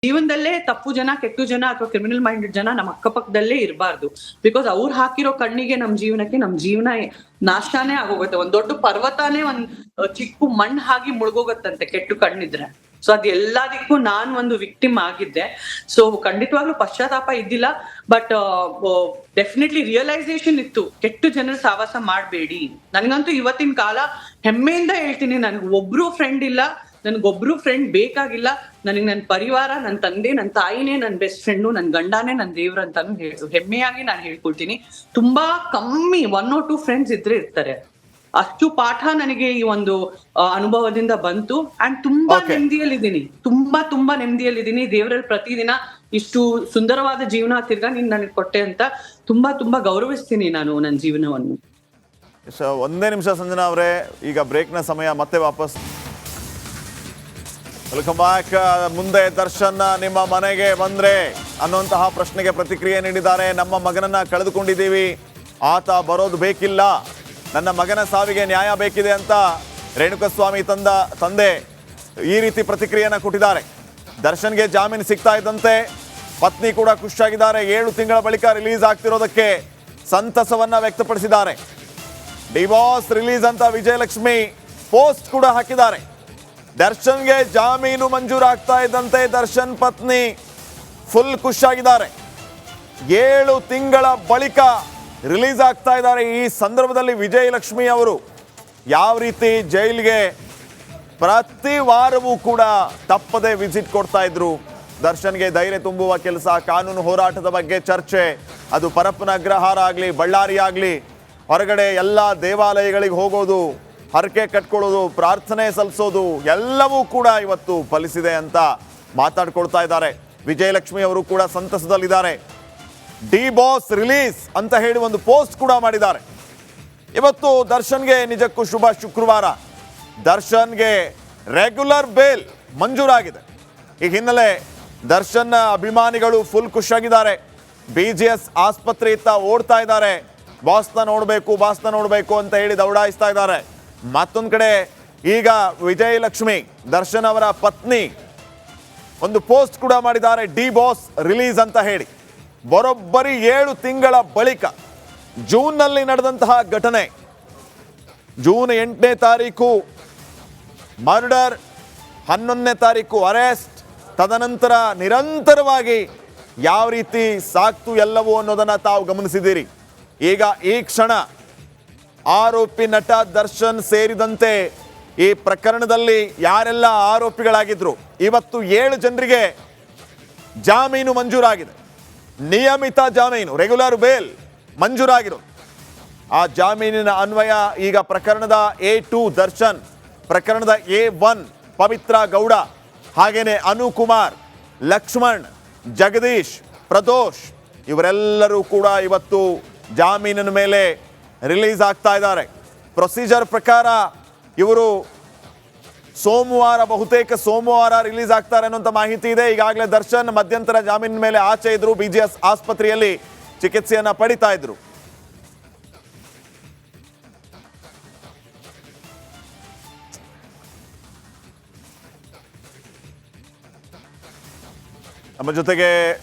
ಜೀವನದಲ್ಲೇ ತಪ್ಪು ಜನ, ಕೆಟ್ಟು ಜನ ಅಥವಾ ಕ್ರಿಮಿನಲ್ ಮೈಂಡೆಡ್ ಜನ ನಮ್ಮ ಅಕ್ಕಪಕ್ಕದಲ್ಲೇ ಇರಬಾರ್ದು. ಬಿಕಾಸ್ ಅವ್ರು ಹಾಕಿರೋ ಕಣ್ಣಿಗೆ ನಮ್ ಜೀವನ ನಾಶನೇ ಆಗೋಗುತ್ತೆ. ಒಂದ್ ದೊಡ್ಡ ಪರ್ವತನೇ ಒಂದ್ ಚಿಕ್ಕ ಮಣ್ಣ್ ಹಾಗೆ ಮುಳುಗೋಗತ್ತಂತೆ ಕೆಟ್ಟು ಕಣ್ಣಿದ್ರೆ. ಸೊ ಅದ್ ಎಲ್ಲದಕ್ಕೂ ನಾನ್ ಒಂದು ವಿಕ್ಟಿಮ್ ಆಗಿದ್ದೆ. ಸೊ ಖಂಡಿತವಾಗ್ಲೂ ಪಶ್ಚಾತ್ತಾಪ ಇದ್ದಿಲ್ಲ, ಬಟ್ ಡೆಫಿನೆಟ್ಲಿ ರಿಯಲೈಸೇಷನ್ ಇತ್ತು, ಕೆಟ್ಟು ಜನರ ಸಹವಾಸ ಮಾಡ್ಬೇಡಿ. ನನ್ಗಂತೂ ಇವತ್ತಿನ ಕಾಲ ಹೆಮ್ಮೆಯಿಂದ ಹೇಳ್ತೀನಿ, ನನ್ಗೆ ಒಬ್ರು ಫ್ರೆಂಡ್ ಇಲ್ಲ, ನನ್ಗೊಬ್ರು ಫ್ರೆಂಡ್ ಬೇಕಾಗಿಲ್ಲ. ನನಗೆ ನನ್ನ ಪರಿವಾರ, ನನ್ನ ತಂದೆ, ನನ್ನ ತಾಯಿನೇ ನನ್ನ ಬೆಸ್ಟ್ ಫ್ರೆಂಡು, ನನ್ನ ಗಂಡನೇ ನನ್ನ ದೇವ್ರ ಅಂತಾನು ಹೆಮ್ಮೆಯಾಗಿ ನಾನು ಹೇಳ್ಕೊಳ್ತೀನಿ. ತುಂಬಾ ಕಮ್ಮಿ 1 or 2 ಫ್ರೆಂಡ್ಸ್ ಇದ್ರೆ ಇರ್ತಾರೆ. ಅಷ್ಟು ಪಾಠ ನನಗೆ ಈ ಒಂದು ಅನುಭವದಿಂದ ಬಂತು. ಅಂಡ್ ತುಂಬಾ ನೆಮ್ಮದಿಯಲ್ಲಿದ್ದೀನಿ, ತುಂಬಾ ನೆಮ್ಮದಿಯಲ್ಲಿದ್ದೀನಿ. ದೇವರಲ್ಲಿ ಪ್ರತಿದಿನ ಇಷ್ಟು ಸುಂದರವಾದ ಜೀವನ ತಿರ್ಗಾ ನೀನ್ ನನಗೆ ಕೊಟ್ಟೆ ಅಂತ ತುಂಬಾ ಗೌರವಿಸ್ತೀನಿ ನಾನು ನನ್ನ ಜೀವನವನ್ನು. ಒಂದೇ ನಿಮಿಷ ಸಂಜನಾ ಅವರೇ, ಈಗ ಬ್ರೇಕ್ನ ಸಮಯ, ಮತ್ತೆ ವಾಪಸ್ ವೆಲ್ಕಮ್ ಬ್ಯಾಕ್. ಮುಂದೆ ದರ್ಶನ್ ನಿಮ್ಮ ಮನೆಗೆ ಬಂದ್ರೆ ಅನ್ನುವಂತಹ ಪ್ರಶ್ನೆಗೆ ಪ್ರತಿಕ್ರಿಯೆ ನೀಡಿದ್ದಾರೆ. ನಮ್ಮ ಮಗನನ್ನ ಕಳೆದುಕೊಂಡಿದ್ದೀವಿ, ಆತ ಬರೋದು ಬೇಕಿಲ್ಲ, ನನ್ನ ಮಗನ ಸಾವಿಗೆ ನ್ಯಾಯ ಬೇಕಿದೆ ಅಂತ ರೇಣುಕಸ್ವಾಮಿ ತಂದೆ ಈ ರೀತಿ ಪ್ರತಿಕ್ರಿಯೆಯನ್ನು ಕೊಟ್ಟಿದ್ದಾರೆ. ದರ್ಶನ್ಗೆ ಜಾಮೀನು ಸಿಗ್ತಾ ಇದ್ದಂತೆ ಪತ್ನಿ ಕೂಡ ಖುಷಿಯಾಗಿದ್ದಾರೆ. 7 ತಿಂಗಳ ಬಳಿಕ ರಿಲೀಸ್ ಆಗ್ತಿರೋದಕ್ಕೆ ಸಂತಸವನ್ನ ವ್ಯಕ್ತಪಡಿಸಿದ್ದಾರೆ. ಡಿವೋರ್ಸ್ ರಿಲೀಸ್ ಅಂತ ವಿಜಯಲಕ್ಷ್ಮಿ ಪೋಸ್ಟ್ ಕೂಡ ಹಾಕಿದ್ದಾರೆ. ದರ್ಶನ್ಗೆ ಜಾಮೀನು ಮಂಜೂರಾಗ್ತಾ ಇದ್ದಂತೆ ದರ್ಶನ್ ಪತ್ನಿ ಫುಲ್ ಖುಷಿಯಾಗಿದ್ದಾರೆ. 7 ತಿಂಗಳ ಬಳಿಕ ರಿಲೀಸ್ ಆಗ್ತಾ ಇದ್ದಾರೆ. ಈ ಸಂದರ್ಭದಲ್ಲಿ ವಿಜಯಲಕ್ಷ್ಮಿ ಅವರು ಯಾವ ರೀತಿ ಜೈಲಿಗೆ ಪ್ರತಿ ವಾರವೂ ಕೂಡ ತಪ್ಪದೆ ವಿಸಿಟ್ ಕೊಡ್ತಾ ಇದ್ರು. ದರ್ಶನ್ಗೆ ಧೈರ್ಯ ತುಂಬುವ ಕೆಲಸ, ಕಾನೂನು ಹೋರಾಟದ ಬಗ್ಗೆ ಚರ್ಚೆ, ಅದು ಪರಪ್ಪನ ಅಗ್ರಹಾರ ಆಗಲಿ, ಬಳ್ಳಾರಿ ಆಗಲಿ, ಹೊರಗಡೆ ಎಲ್ಲ ದೇವಾಲಯಗಳಿಗೆ ಹೋಗೋದು, ಹರಕೆ ಕಟ್ಕೊಳ್ಳೋದು, ಪ್ರಾರ್ಥನೆ ಸಲ್ಲಿಸೋದು ಎಲ್ಲವೂ ಕೂಡ ಇವತ್ತು ಫಲಿಸಿದೆ ಅಂತ ಮಾತಾಡ್ಕೊಳ್ತಾ ಇದ್ದಾರೆ. ವಿಜಯಲಕ್ಷ್ಮಿ ಅವರು ಕೂಡ ಸಂತಸದಲ್ಲಿದ್ದಾರೆ. ಡಿ ಬಾಸ್ ರಿಲೀಸ್ ಅಂತ ಹೇಳಿ ಒಂದು ಪೋಸ್ಟ್ ಕೂಡ ಮಾಡಿದ್ದಾರೆ. ಇವತ್ತು ದರ್ಶನ್ಗೆ ನಿಜಕ್ಕೂ ಶುಭ ಶುಕ್ರವಾರ. ದರ್ಶನ್ಗೆ ರೆಗ್ಯುಲರ್ ಬೇಲ್ ಮಂಜೂರಾಗಿದೆ. ಈ ಹಿನ್ನೆಲೆ ದರ್ಶನ್ ಅಭಿಮಾನಿಗಳು ಫುಲ್ ಖುಷಿಯಾಗಿದ್ದಾರೆ. BGS ಆಸ್ಪತ್ರೆ ಇತ್ತ ಓಡ್ತಾ ಇದ್ದಾರೆ. ಬಾಸ್ನ ನೋಡಬೇಕು ಅಂತ ಹೇಳಿ ದೌಡಾಯಿಸ್ತಾ ಇದ್ದಾರೆ. ಮತ್ತೊಂದು ಕಡೆ ಈಗ ವಿಜಯಲಕ್ಷ್ಮಿ ದರ್ಶನ್ ಅವರ ಪತ್ನಿ ಒಂದು ಪೋಸ್ಟ್ ಕೂಡ ಮಾಡಿದ್ದಾರೆ, ಡಿ ಬಾಸ್ ರಿಲೀಸ್ ಅಂತ ಹೇಳಿ. ಬರೋಬ್ಬರಿ 7 ತಿಂಗಳ ಬಳಿಕ ಜೂನ್ನಲ್ಲಿ ನಡೆದಂತಹ ಘಟನೆ, ಜೂನ್ 8ನೇ ತಾರೀಕು ಮರ್ಡರ್, 11ನೇ ತಾರೀಕು ಅರೆಸ್ಟ್, ತದನಂತರ ನಿರಂತರವಾಗಿ ಯಾವ ರೀತಿ ಸಾಕ್ತು ಎಲ್ಲವೂ ಅನ್ನೋದನ್ನ ತಾವು ಗಮನಿಸಿದ್ದೀರಿ. ಈಗ ಈ ಕ್ಷಣ ಆರೋಪಿ ನಟ ದರ್ಶನ್ ಸೇರಿದಂತೆ ಈ ಪ್ರಕರಣದಲ್ಲಿ ಯಾರೆಲ್ಲ ಆರೋಪಿಗಳಾಗಿದ್ರು, ಇವತ್ತು 7 ಜನರಿಗೆ ಜಾಮೀನು ಮಂಜೂರಾಗಿದೆ. ನಿಯಮಿತ ಜಾಮೀನು, ರೆಗ್ಯುಲರ್ ಬೇಲ್ ಮಂಜೂರಾಗಿರೋದು. ಆ ಜಾಮೀನಿನ ಅನ್ವಯ ಈಗ ಪ್ರಕರಣದ A2 ದರ್ಶನ್, ಪ್ರಕರಣದ A1 ಪವಿತ್ರ ಗೌಡ, ಹಾಗೇನೆ ಅನುಕುಮಾರ್, ಲಕ್ಷ್ಮಣ್, ಜಗದೀಶ್, ಪ್ರದೋಷ್ ಇವರೆಲ್ಲರೂ ಕೂಡ ಇವತ್ತು ಜಾಮೀನಿನ ಮೇಲೆ ರಿಲೀಸ್ ಆಗ್ತಾ ಇದ್ದಾರೆ. ಪ್ರೊಸೀಜರ್ ಪ್ರಕಾರ ಇವರು ಬಹುತೇಕ ಸೋಮವಾರ ರಿಲೀಸ್ ಆಗ್ತಾರೆ ಅನ್ನುವಂಥ ಮಾಹಿತಿ ಇದೆ. ಈಗಾಗಲೇ ದರ್ಶನ್ ಮಧ್ಯಂತರ ಜಾಮೀನಿನ ಮೇಲೆ ಆಚೆ ಇದ್ರು, BGS ಆಸ್ಪತ್ರೆಯಲ್ಲಿ ಚಿಕಿತ್ಸೆಯನ್ನ ಪಡಿತಾ ಇದ್ರು. ನಮ್ಮ ಜೊತೆಗೆ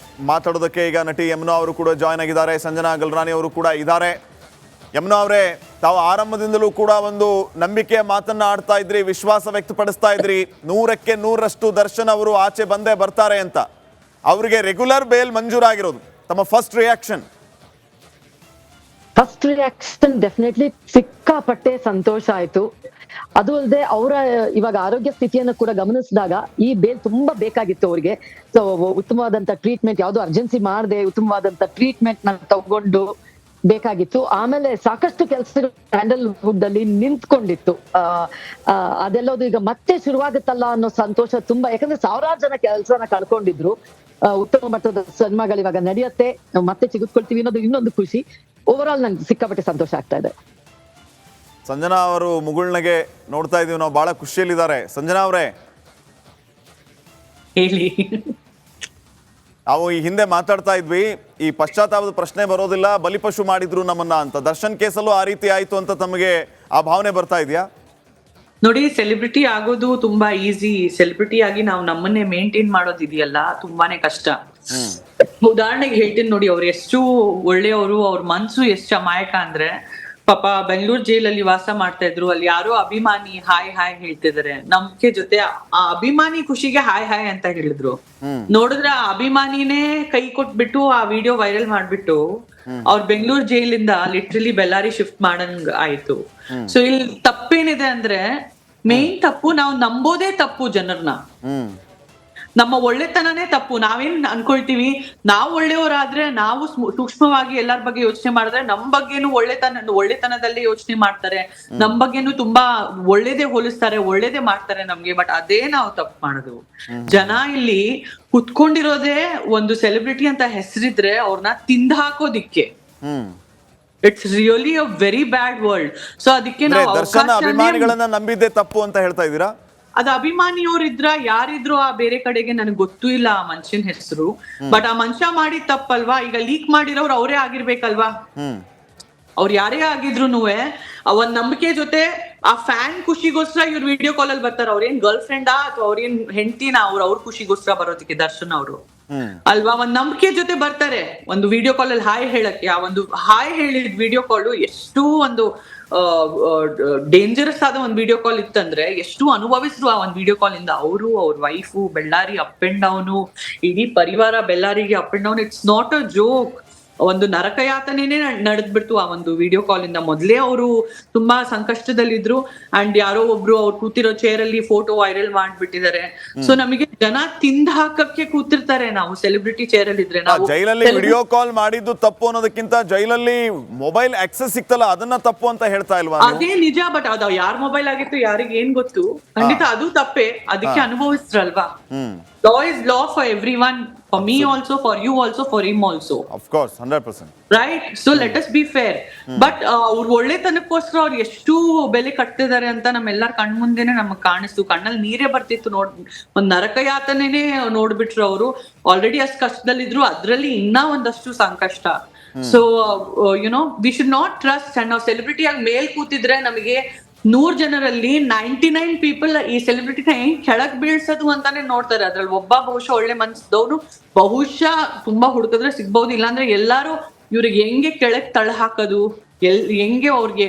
ಮಾತಾಡೋದಕ್ಕೆ ಈಗ ನಟಿ ಯಮುನಾ ಅವರು ಕೂಡ ಜಾಯ್ನ್ ಆಗಿದ್ದಾರೆ. ಸಂಜನಾ ಗಲ್ರಾನಿ ಅವರು ಕೂಡ ಇದ್ದಾರೆ. ಯಮುನಾ ಅವರೇ, ತಾವು ಆರಂಭದಿಂದಲೂ ಕೂಡ ಒಂದು ನಂಬಿಕೆಯ ಮಾತನ್ನ ಆಡ್ತಾ ಇದ್ರಿ, ವಿಶ್ವಾಸ ವ್ಯಕ್ತಪಡಿಸ್ತಾ ಇದ್ರಿ 100ಕ್ಕೆ 100ರಷ್ಟು ದರ್ಶನ್ ಅವರು ಆಚೆ ಬಂದೇ ಬರ್ತಾರೆ ಅಂತ. ಅವರಿಗೆ ರೆಗ್ಯುಲರ್ ಬೇಲ್ ಮಂಜೂರಾಗಿರೋದು, ತಮ್ಮ ಫಸ್ಟ್ ರಿಯಾಕ್ಷನ್ ಡೆಫಿನೆಟ್ಲಿ ಸಿಕ್ಕಾಪಟ್ಟೆ ಸಂತೋಷ ಆಯ್ತು. ಅದು ಅಲ್ಲದೆ ಅವರ ಇವಾಗ ಆರೋಗ್ಯ ಸ್ಥಿತಿಯನ್ನು ಕೂಡ ಗಮನಿಸಿದಾಗ ಈ ಬೇಲ್ ತುಂಬಾ ಬೇಕಾಗಿತ್ತು ಅವ್ರಿಗೆ. ಸೊ ಉತ್ತಮವಾದಂತ ಟ್ರೀಟ್ಮೆಂಟ್, ಯಾವ್ದು ಅರ್ಜೆನ್ಸಿ ಮಾಡದೆ ಉತ್ತಮವಾದಂತ ಟ್ರೀಟ್ಮೆಂಟ್ ನ ತಗೊಂಡು ಬೇಕಾಗಿತ್ತು. ಆಮೇಲೆ ಸಾಕಷ್ಟು ಕೆಲಸಗಳು ಸ್ಯಾಂಡಲ್ವುಡ್ ಅಲ್ಲಿ ನಿಂತ್ಕೊಂಡಿತ್ತು. ಅದೆಲ್ಲದು ಈಗ ಮತ್ತೆ ಶುರುವಾಗುತ್ತಲ್ಲ ಅನ್ನೋ ಸಂತೋಷ ತುಂಬಾ, ಯಾಕಂದ್ರೆ ಸಾವಿರಾರು ಜನ ಕೆಲಸನ ಕಳ್ಕೊಂಡಿದ್ರು. ಉತ್ತಮ ಮಟ್ಟದ ಸಿನಿಮಾಗಳು ಇವಾಗ ನಡೆಯುತ್ತೆ, ಮತ್ತೆ ಸಿಗುತ್ಕೊಳ್ತೀವಿ ಅನ್ನೋದು ಇನ್ನೊಂದು ಖುಷಿ. ಓವರ್ ಆಲ್ ನಂಗೆ ಸಿಕ್ಕಾಪಟ್ಟೆ ಸಂತೋಷ ಆಗ್ತಾ ಇದೆ. ಸಂಜನಾ ಅವರು ಮುಗುಳ್ನಗೆ ನೋಡ್ತಾ ಇದೀವಿ ನಾವು, ಬಹಳ ಖುಷಿಯಲ್ಲಿದ್ದಾರೆ. ಸಂಜನಾ ಅವರೇ, ಹೇಳಿ. ನಾವು ಈ ಹಿಂದೆ ಮಾತಾಡ್ತಾ ಇದ್ವಿ, ಈ ಪಶ್ಚಾತ್ತಾಪದ ಪ್ರಶ್ನೆ ಬರೋದಿಲ್ಲ, ಬಲಿಪಶು ಮಾಡಿದ್ರು ನಮ್ಮನ್ನ ಅಂತ. ದರ್ಶನ್ ಕೇಸಲ್ಲೂ ಆ ರೀತಿ ಆಯ್ತು ಅಂತ ತಮಗೆ ಆ ಭಾವನೆ ಬರ್ತಾ ಇದೆಯಾ? ನೋಡಿ, ಸೆಲೆಬ್ರಿಟಿ ಆಗೋದು ತುಂಬಾ ಈಸಿ. ಸೆಲೆಬ್ರಿಟಿ ಆಗಿ ನಾವು ನಮ್ಮನ್ನೇ ಮೇಂಟೈನ್ ಮಾಡೋದಿದೆಯಲ್ಲ ತುಂಬಾನೇ ಕಷ್ಟ. ಉದಾಹರಣೆಗೆ ಹೇಳ್ತೀನಿ ನೋಡಿ, ಅವ್ರು ಎಷ್ಟು ಒಳ್ಳೆಯವರು, ಅವ್ರ ಮನ್ಸು ಎಷ್ಟು ಅಮಾಯಕ ಅಂದ್ರೆ, ಪಾಪ ಬೆಂಗಳೂರು ಜೈಲಲ್ಲಿ ವಾಸ ಮಾಡ್ತಾ ಇದ್ರು. ಅಲ್ಲಿ ಯಾರೋ ಅಭಿಮಾನಿ ಹಾಯ್ ಹಾಯ್ ಹೇಳ್ತಿದಾರೆ ನಮ್ಗೆ ಜೊತೆ. ಆ ಅಭಿಮಾನಿ ಖುಷಿಗೆ ಹಾಯ್ ಹಾಯ್ ಅಂತ ಹೇಳಿದ್ರು. ನೋಡಿದ್ರೆ ಆ ಅಭಿಮಾನಿನೇ ಕೈ ಕೊಟ್ಬಿಟ್ಟು ಆ ವಿಡಿಯೋ ವೈರಲ್ ಮಾಡ್ಬಿಟ್ಟು ಅವ್ರ ಬೆಂಗಳೂರು ಜೈಲಿಂದ ಲಿಟ್ರಲಿ ಬೆಳ್ಳಾರಿ ಶಿಫ್ಟ್ ಮಾಡಂಗ್ ಆಯ್ತು. ಸೊ ಇಲ್ಲಿ ತಪ್ಪೇನಿದೆ ಅಂದ್ರೆ, ಮೇನ್ ತಪ್ಪು ನಾವು ನಂಬೋದೇ ತಪ್ಪು ಜನರನ್ನ. ನಮ್ಮ ಒಳ್ಳೆತನನೇ ತಪ್ಪು. ನಾವೇನ್ ಅನ್ಕೊಳ್ತೀವಿ, ನಾವು ಒಳ್ಳೆಯವರಾದ್ರೆ ನಾವು ಸೂಕ್ಷ್ಮವಾಗಿ ಎಲ್ಲರ ಬಗ್ಗೆ ಯೋಚನೆ ಮಾಡಿದ್ರೆ ನಮ್ ಬಗ್ಗೆನು ಒಳ್ಳೆತನದಲ್ಲೇ ಯೋಚನೆ ಮಾಡ್ತಾರೆ, ನಮ್ ಬಗ್ಗೆನು ತುಂಬಾ ಒಳ್ಳೇದೇ ಹೋಲಿಸ್ತಾರೆ, ಒಳ್ಳೇದೇ ಮಾಡ್ತಾರೆ ನಮ್ಗೆ. ಬಟ್ ಅದೇ ನಾವು ತಪ್ಪು ಮಾಡೋದು. ಜನ ಇಲ್ಲಿ ಕುತ್ಕೊಂಡಿರೋದೇ ಒಂದು ಸೆಲೆಬ್ರಿಟಿ ಅಂತ ಹೆಸರಿದ್ರೆ ಅವ್ರನ್ನ ತಿಂದ ಹಾಕೋದಿಕ್ಕೆ. It's really a very bad world. So ಅದಕ್ಕೆ ನಾವು ದರ್ಶನ ಅಭಿಮಾನಿಗಳನ್ನ ನಂಬಿದ್ದೆ ತಪ್ಪು ಅಂತ ಹೇಳ್ತಾ ಇದ್ದೀರಾ? ಅದು ಅಭಿಮಾನಿಯವ್ರಿದ್ರ ಯಾರಿದ್ರು ಆ ಬೇರೆ ಕಡೆಗೆ ನನಗೆ ಗೊತ್ತೂ ಇಲ್ಲ ಆ ಮನುಷ್ಯನ ಹೆಸರು. ಬಟ್ ಆ ಮನುಷ್ಯ ಮಾಡಿದ ತಪ್ಪಲ್ವಾ? ಈಗ ಲೀಕ್ ಮಾಡಿರೋರು ಅವರೇ ಆಗಿರ್ಬೇಕಲ್ವಾ? ಅವ್ರು ಯಾರೇ ಆಗಿದ್ರು ಒಂದ್ ನಂಬಿಕೆ ಜೊತೆ ಆ ಫ್ಯಾನ್ ಖುಷಿಗೋಸ್ಕರ ಇವ್ರು ವಿಡಿಯೋ ಕಾಲ್ ಅಲ್ಲಿ ಬರ್ತಾರೆ. ಅವ್ರೇನ್ ಗರ್ಲ್ ಫ್ರೆಂಡಾ ಅಥವಾ ಅವ್ರೇನ್ ಹೆಂಡತಿನ ಅವ್ರ ಖುಷಿಗೋಸ್ಕರ ಬರೋದಕ್ಕೆ ದರ್ಶನ್ ಅವರು ಅಲ್ವಾ? ಒಂದ್ ನಂಬಿಕೆ ಜೊತೆ ಬರ್ತಾರೆ ಒಂದು ವಿಡಿಯೋ ಕಾಲ್ ಅಲ್ಲಿ ಹಾಯ್ ಹೇಳಕ್ಕೆ. ಆ ಒಂದು ಹಾಯ್ ಹೇಳಿದ ವಿಡಿಯೋ ಕಾಲ್ ಎಷ್ಟು ಒಂದು ಡೇಂಜರಸ್ ಆದ ಒಂದು ವಿಡಿಯೋ ಕಾಲ್ ಇತ್ತಂದ್ರೆ, ಎಷ್ಟು ಅನುಭವಿಸಿದ್ರು ಆ ಒಂದು ವಿಡಿಯೋ ಕಾಲ್ ಇಂದ. ಅವರು, ಅವ್ರ wife, Ballari up and down, ಇಡೀ ಪರಿವಾರ ಬೆಳ್ಳಾರಿಗೆ up and down. It's not a joke. ಒಂದು ನರಕಯಾತನೆನೇ ನಡೆದ್ಬಿಡ್ತು ಆ ಒಂದು ವಿಡಿಯೋ ಕಾಲ್ ಇಂದ. ಮೊದ್ಲೇ ಅವರು ತುಂಬಾ ಸಂಕಷ್ಟದಲ್ಲಿದ್ರು ಅಂಡ್ ಯಾರೋ ಒಬ್ರು ಅವ್ರು ಕೂತಿರೋ ಚೇರ್ ಅಲ್ಲಿ ಫೋಟೋ ವೈರಲ್ ಮಾಡ್ಬಿಟ್ಟಿದ್ದಾರೆ. ಸೊ ನಮಗೆ ಜನ ತಿಂದ ಹಾಕಕ್ಕೆ ಕೂತಿರ್ತಾರೆ. ನಾವು ಸೆಲೆಬ್ರಿಟಿ ಚೇರ್ ಅಲ್ಲಿ ಇದ್ರೆ ನಾವು ಜೈಲಲ್ಲಿ ವಿಡಿಯೋ ಕಾಲ್ ಮಾಡಿದ್ದು ತಪ್ಪು ಅನ್ನೋದಕ್ಕಿಂತ ಜೈಲಲ್ಲಿ ಮೊಬೈಲ್ ಆಕ್ಸೆಸ್ ಸಿಕ್ತಲ್ಲ ಅದನ್ನ ತಪ್ಪು ಅಂತ ಹೇಳ್ತಾ ಇಲ್ವಾ? ಅದೇ ನಿಜ. ಬಟ್ ಅದು ಯಾರ ಮೊಬೈಲ್ ಆಗಿತ್ತು ಯಾರಿಗೆ ಏನ್ ಗೊತ್ತು? ಖಂಡಿತ ಅದು ತಪ್ಪೇ. ಅದಕ್ಕೆ ಅನುಭವಿಸ್ರಲ್ವಾ? Law is law for everyone, for me also, for you also, for him also. Of course, 100%. Right? So let us be fair. But ಅವ್ರ ಒಳ್ಳೆತನಕ್ಕೋಸ್ಕರ ಅವ್ರು ಎಷ್ಟು ಬೆಲೆ ಕಟ್ತಿದ್ದಾರೆ ಅಂತ ನಮ್ಮೆಲ್ಲರ ಕಣ್ಮುಂದೆನೆ ನಮಗ್ ಕಾಣಿಸ್ತು. ಕಣ್ಣಲ್ಲಿ ನೀರೇ ಬರ್ತಿತ್ತು. ಒಂದ್ ನರಕಯಾತನೆನೇ ನೋಡ್ಬಿಟ್ರು ಅವರು. ಆಲ್ರೆಡಿ ಅಷ್ಟು ಕಷ್ಟದಲ್ಲಿದ್ರು, ಅದ್ರಲ್ಲಿ ಇನ್ನ ಒಂದಷ್ಟು ಸಂಕಷ್ಟ. So we should not trust. And ನಾವು ಸೆಲೆಬ್ರಿಟಿ ಆಗಿ ಮೇಲ್ ಕೂತಿದ್ರೆ ನಮಗೆ 100 ಜನರಲ್ಲಿ 99 ಪೀಪಲ್ ಈ ಸೆಲೆಬ್ರಿಟಿನ ಹೆಂಗ್ ಕೆಳಗ್ ಬೀಳ್ಸೋದು ಅಂತಾನೆ ನೋಡ್ತಾರೆ. ಅದ್ರಲ್ಲಿ ಒಬ್ಬ ಬಹುಶಃ ಒಳ್ಳೆ ಮನ್ಸದವ್ರು ಬಹುಶಃ ತುಂಬಾ ಹುಡುಕಿದ್ರೆ ಸಿಗ್ಬಹುದು. ಇಲ್ಲಾಂದ್ರೆ ಎಲ್ಲಾರು ಇವ್ರಿಗೆ ಹೆಂಗೆ ಕೆಳಗ್ ತಳ ಹಾಕೋದು, ಹೆಂಗೆ ಅವ್ರಿಗೆ